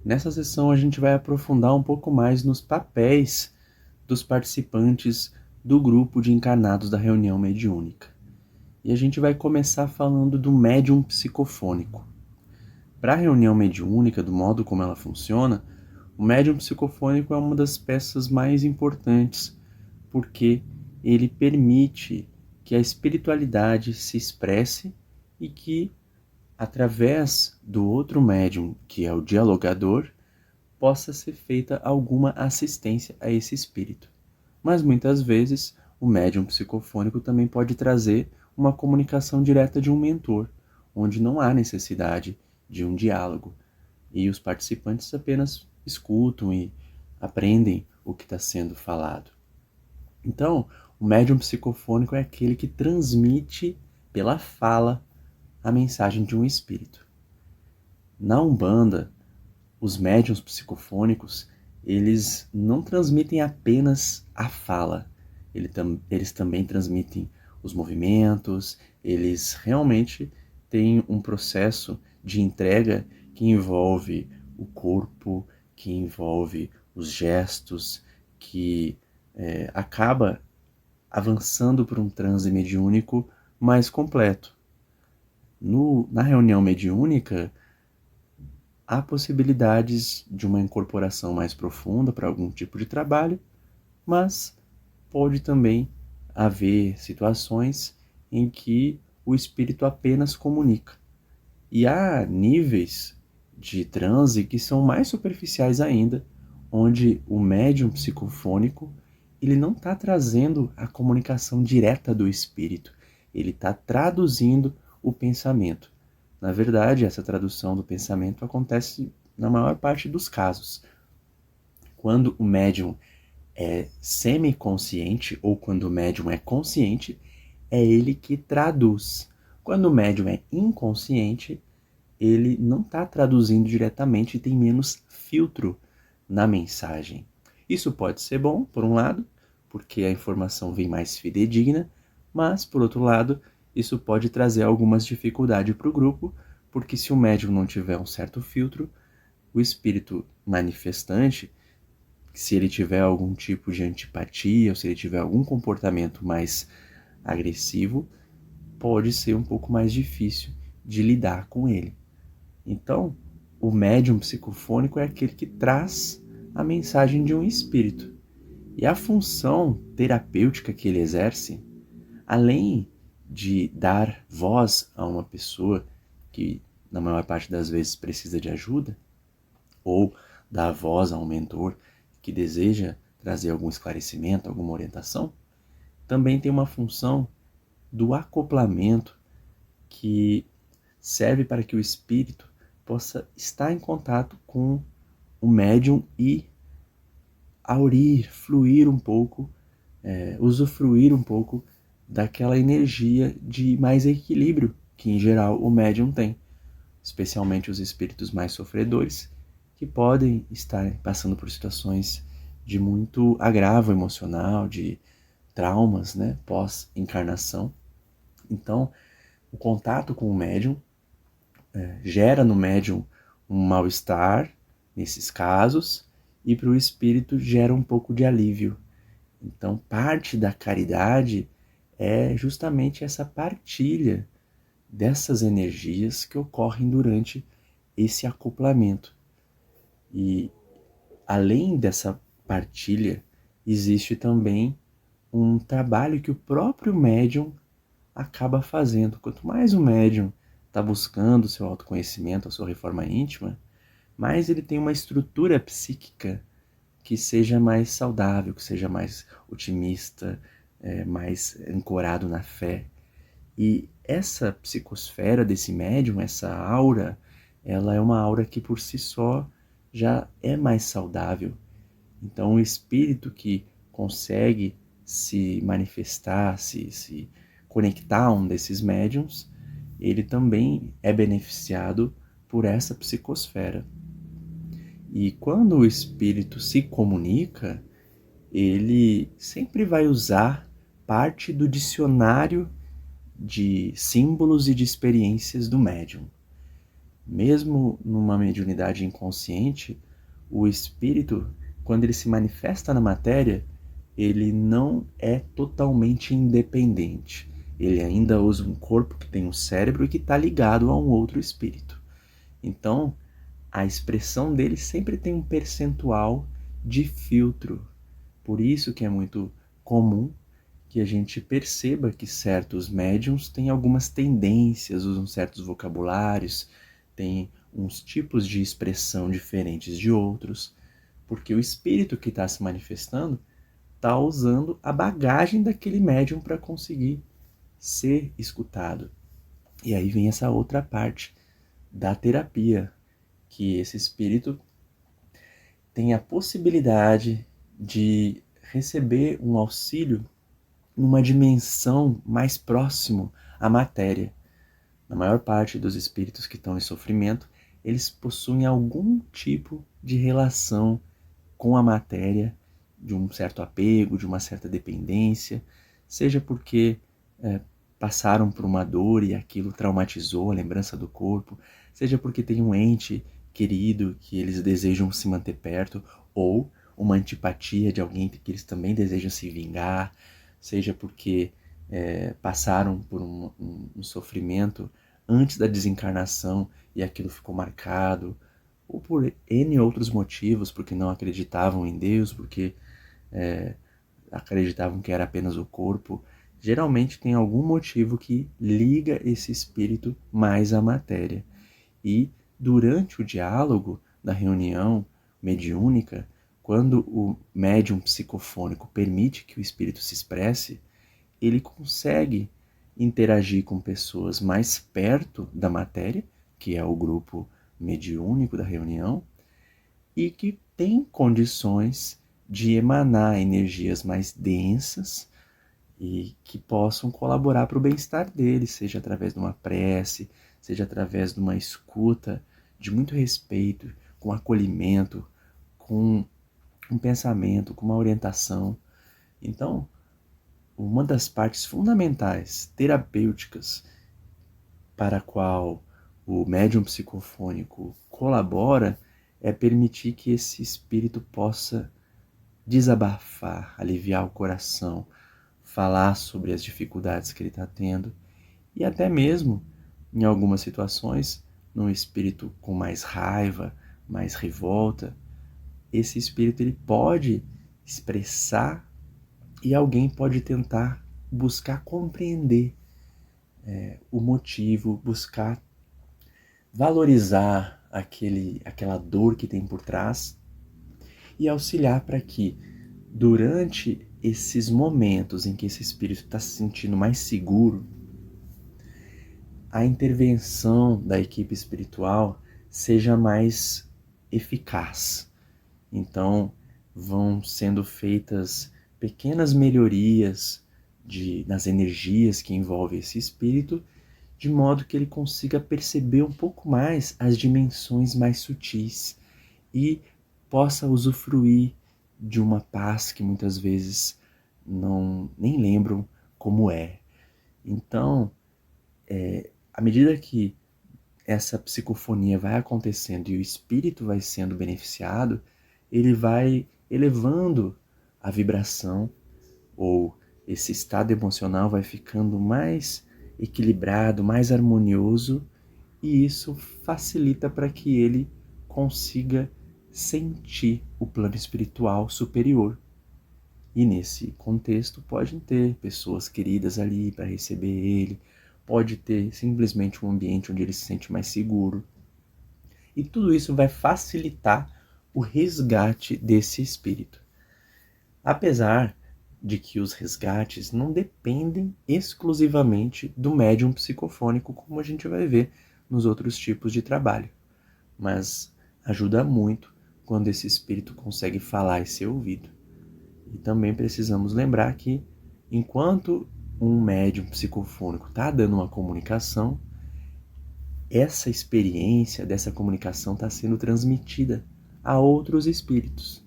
Nessa sessão a gente vai aprofundar um pouco mais nos papéis dos participantes do grupo de encarnados da reunião mediúnica. E a gente vai começar falando do médium psicofônico. Para a reunião mediúnica, do modo como ela funciona, o médium psicofônico é uma das peças mais importantes, porque ele permite que a espiritualidade se expresse e que, através do outro médium, que é o dialogador, possa ser feita alguma assistência a esse espírito. Mas muitas vezes o médium psicofônico também pode trazer uma comunicação direta de um mentor, onde não há necessidade de um diálogo e os participantes apenas escutam e aprendem o que está sendo falado. Então, o médium psicofônico é aquele que transmite pela fala a mensagem de um espírito. Na Umbanda, os médiuns psicofônicos, eles não transmitem apenas a fala, eles também transmitem os movimentos, eles realmente têm um processo de entrega que envolve o corpo, que envolve os gestos, que acaba avançando para um transe mediúnico mais completo. Na reunião mediúnica, há possibilidades de uma incorporação mais profunda para algum tipo de trabalho, mas pode também haver situações em que o espírito apenas comunica. E há níveis de transe que são mais superficiais ainda, onde o médium psicofônico ele não está trazendo a comunicação direta do espírito, ele está traduzindo o pensamento. Na verdade, essa tradução do pensamento acontece na maior parte dos casos. Quando o médium é semiconsciente ou quando o médium é consciente, é ele que traduz. Quando o médium é inconsciente, ele não está traduzindo diretamente e tem menos filtro na mensagem. Isso pode ser bom, por um lado, porque a informação vem mais fidedigna, mas, por outro lado, isso pode trazer algumas dificuldades para o grupo, porque se o médium não tiver um certo filtro, o espírito manifestante, se ele tiver algum tipo de antipatia, ou se ele tiver algum comportamento mais agressivo, pode ser um pouco mais difícil de lidar com ele. Então, o médium psicofônico é aquele que traz a mensagem de um espírito. E a função terapêutica que ele exerce, além de dar voz a uma pessoa que, na maior parte das vezes, precisa de ajuda, ou dar voz a um mentor que deseja trazer algum esclarecimento, alguma orientação, também tem uma função do acoplamento que serve para que o espírito possa estar em contato com o médium e aurir, fluir um pouco, usufruir um pouco daquela energia de mais equilíbrio que em geral o médium tem, especialmente os espíritos mais sofredores, que podem estar passando por situações de muito agravo emocional, de traumas, né, pós-encarnação. Então, o contato com o médium gera no médium um mal-estar, nesses casos, e para o espírito gera um pouco de alívio. Então, parte da caridade é justamente essa partilha dessas energias que ocorrem durante esse acoplamento. E além dessa partilha, existe também um trabalho que o próprio médium acaba fazendo. Quanto mais o médium está buscando o seu autoconhecimento, a sua reforma íntima, mais ele tem uma estrutura psíquica que seja mais saudável, que seja mais otimista, mais ancorado na fé. E essa psicosfera desse médium, essa aura, ela é uma aura que por si só já é mais saudável. Então o espírito que consegue se manifestar, se conectar a um desses médiums, ele também é beneficiado por essa psicosfera. E quando o espírito se comunica, ele sempre vai usar parte do dicionário de símbolos e de experiências do médium. Mesmo numa mediunidade inconsciente, o espírito, quando ele se manifesta na matéria, ele não é totalmente independente. Ele ainda usa um corpo que tem um cérebro e que está ligado a um outro espírito. Então, a expressão dele sempre tem um percentual de filtro. Por isso que é muito comum que a gente perceba que certos médiums têm algumas tendências, usam certos vocabulários, têm uns tipos de expressão diferentes de outros, porque o espírito que está se manifestando está usando a bagagem daquele médium para conseguir ser escutado. E aí vem essa outra parte da terapia, que esse espírito tem a possibilidade de receber um auxílio numa dimensão mais próximo à matéria. Na maior parte dos espíritos que estão em sofrimento, eles possuem algum tipo de relação com a matéria, de um certo apego, de uma certa dependência, seja porque passaram por uma dor e aquilo traumatizou a lembrança do corpo, seja porque tem um ente querido que eles desejam se manter perto, ou uma antipatia de alguém que eles também desejam se vingar, seja porque passaram por um sofrimento antes da desencarnação e aquilo ficou marcado, ou por N outros motivos, porque não acreditavam em Deus, porque acreditavam que era apenas o corpo. Geralmente tem algum motivo que liga esse espírito mais à matéria. E durante o diálogo da reunião mediúnica, quando o médium psicofônico permite que o espírito se expresse, ele consegue interagir com pessoas mais perto da matéria, que é o grupo mediúnico da reunião, e que tem condições de emanar energias mais densas e que possam colaborar para o bem-estar dele, seja através de uma prece, seja através de uma escuta de muito respeito, com acolhimento, com um pensamento, com uma orientação. Então, uma das partes fundamentais, terapêuticas, para a qual o médium psicofônico colabora é permitir que esse espírito possa desabafar, aliviar o coração, falar sobre as dificuldades que ele está tendo e até mesmo, em algumas situações, num espírito com mais raiva, mais revolta, esse espírito ele pode expressar e alguém pode tentar buscar compreender o motivo, buscar valorizar aquela dor que tem por trás e auxiliar para que, durante esses momentos em que esse espírito está se sentindo mais seguro, a intervenção da equipe espiritual seja mais eficaz. Então, vão sendo feitas pequenas melhorias nas energias que envolvem esse espírito, de modo que ele consiga perceber um pouco mais as dimensões mais sutis e possa usufruir de uma paz que muitas vezes nem lembram como é. Então, à medida que essa psicofonia vai acontecendo e o espírito vai sendo beneficiado, ele vai elevando a vibração, ou esse estado emocional vai ficando mais equilibrado, mais harmonioso, e isso facilita para que ele consiga sentir o plano espiritual superior. E nesse contexto pode ter pessoas queridas ali para receber ele, pode ter simplesmente um ambiente onde ele se sente mais seguro. E tudo isso vai facilitar o resgate desse espírito. Apesar de que os resgates não dependem exclusivamente do médium psicofônico, como a gente vai ver nos outros tipos de trabalho. Mas ajuda muito quando esse espírito consegue falar e ser ouvido. E também precisamos lembrar que, enquanto um médium psicofônico está dando uma comunicação, essa experiência dessa comunicação está sendo transmitida a outros espíritos.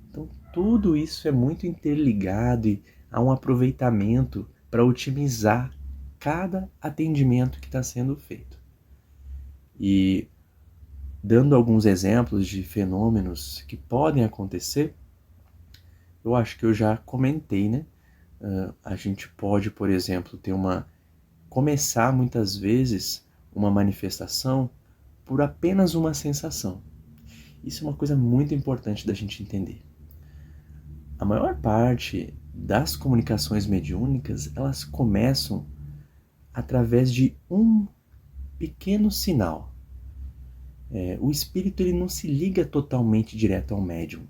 Então, tudo isso é muito interligado e há um aproveitamento para otimizar cada atendimento que está sendo feito. E dando alguns exemplos de fenômenos que podem acontecer, eu acho que eu já comentei, né? A gente pode, por exemplo, começar muitas vezes uma manifestação por apenas uma sensação. Isso é uma coisa muito importante da gente entender. A maior parte das comunicações mediúnicas, elas começam através de um pequeno sinal. O espírito ele não se liga totalmente direto ao médium.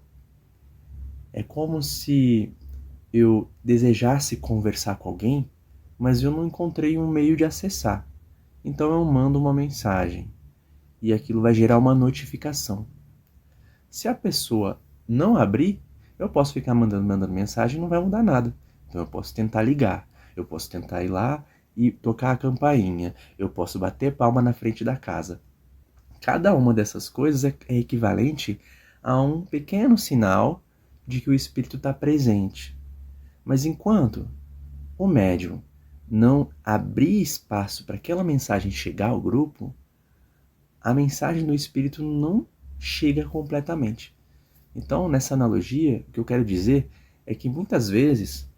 É como se eu desejasse conversar com alguém, mas eu não encontrei um meio de acessar. Então eu mando uma mensagem e aquilo vai gerar uma notificação. Se a pessoa não abrir, eu posso ficar mandando mensagem e não vai mudar nada. Então eu posso tentar ligar, eu posso tentar ir lá e tocar a campainha, eu posso bater palma na frente da casa. Cada uma dessas coisas é equivalente a um pequeno sinal de que o espírito está presente. Mas enquanto o médium não abrir espaço para aquela mensagem chegar ao grupo, a mensagem do espírito não chega completamente. Então, nessa analogia, o que eu quero dizer é que muitas vezes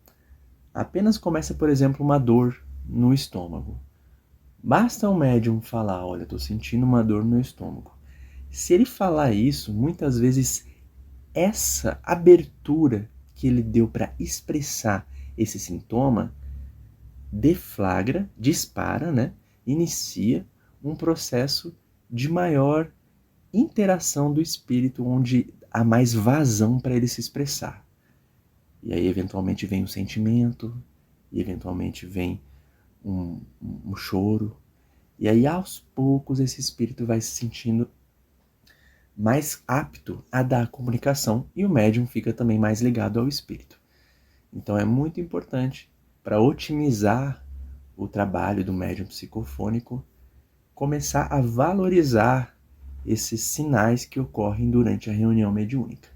apenas começa, por exemplo, uma dor no estômago. Basta o médium falar, olha, estou sentindo uma dor no estômago. Se ele falar isso, muitas vezes essa abertura que ele deu para expressar esse sintoma dispara, né? Inicia um processo de maior interação do espírito, onde há mais vazão para ele se expressar. E aí, eventualmente, vem um sentimento, e eventualmente vem um choro. E aí, aos poucos, esse espírito vai se sentindo mais apto a dar a comunicação e o médium fica também mais ligado ao espírito. Então, é muito importante para otimizar o trabalho do médium psicofônico começar a valorizar esses sinais que ocorrem durante a reunião mediúnica.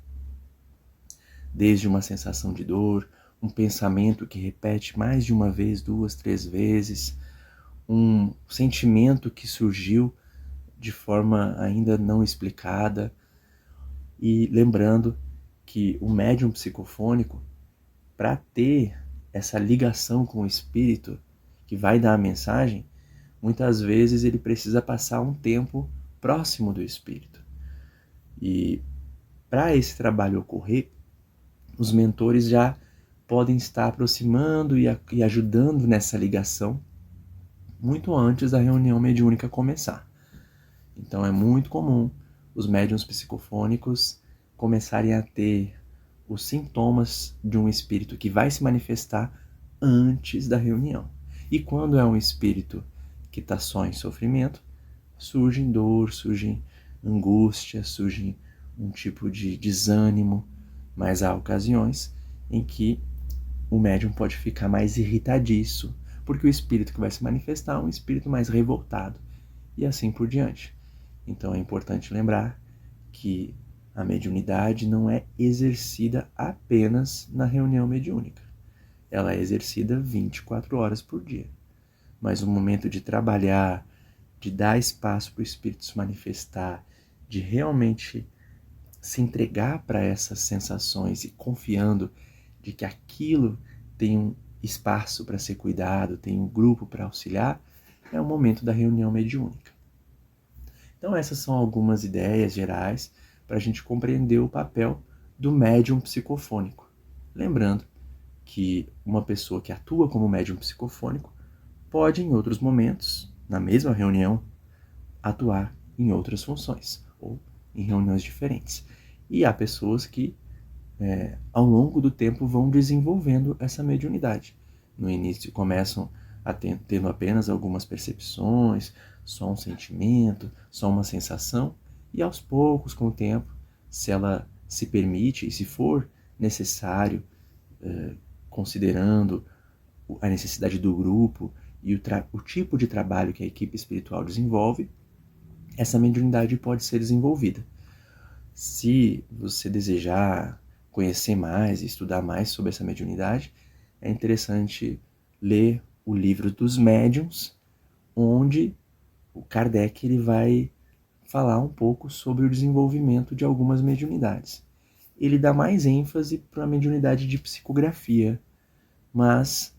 Desde uma sensação de dor, um pensamento que repete mais de uma vez, 2, 3 vezes, um sentimento que surgiu de forma ainda não explicada. E lembrando que o médium psicofônico, para ter essa ligação com o espírito que vai dar a mensagem, muitas vezes ele precisa passar um tempo próximo do espírito. E para esse trabalho ocorrer, os mentores já podem estar aproximando e ajudando nessa ligação muito antes da reunião mediúnica começar. Então é muito comum os médiuns psicofônicos começarem a ter os sintomas de um espírito que vai se manifestar antes da reunião. E quando é um espírito que está só em sofrimento, surge dor, surge angústia, surge um tipo de desânimo, mas há ocasiões em que o médium pode ficar mais irritadiço, porque o espírito que vai se manifestar é um espírito mais revoltado, e assim por diante. Então é importante lembrar que a mediunidade não é exercida apenas na reunião mediúnica. Ela é exercida 24 horas por dia. Mas o momento de trabalhar, de dar espaço para o espírito se manifestar, de realmente se entregar para essas sensações e confiando de que aquilo tem um espaço para ser cuidado, tem um grupo para auxiliar, é o momento da reunião mediúnica. Então essas são algumas ideias gerais para a gente compreender o papel do médium psicofônico. Lembrando que uma pessoa que atua como médium psicofônico pode, em outros momentos, na mesma reunião, atuar em outras funções ou em reuniões diferentes. E há pessoas que, ao longo do tempo, vão desenvolvendo essa mediunidade. No início começam tendo apenas algumas percepções, só um sentimento, só uma sensação, e aos poucos, com o tempo, se ela se permite e se for necessário, considerando a necessidade do grupo e o tipo de trabalho que a equipe espiritual desenvolve, essa mediunidade pode ser desenvolvida. Se você desejar conhecer mais e estudar mais sobre essa mediunidade, é interessante ler o livro dos médiuns, onde o Kardec ele vai falar um pouco sobre o desenvolvimento de algumas mediunidades. Ele dá mais ênfase para a mediunidade de psicografia, mas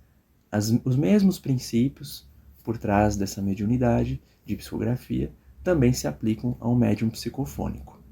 os mesmos princípios por trás dessa mediunidade de psicografia também se aplicam ao médium psicofônico.